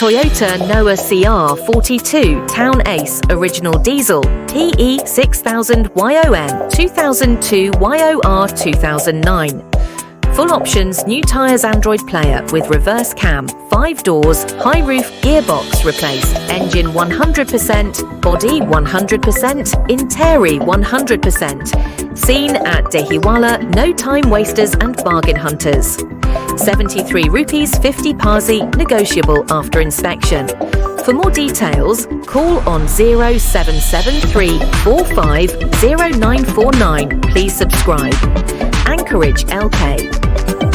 Toyota Noah CR42 Town Ace Original Diesel PE 6000YON 2002 YOR 2009. Full options, new tyres, Android player with reverse cam, 5 doors, Highroof gearbox replaced, engine 100%, body 100%, Interi 100%. Seen at Dehiwala, no time wasters and bargain hunters. 73 rupees 50 paise, negotiable after inspection. For more details, call on 0773 450949. Please subscribe. Anchorage, LK.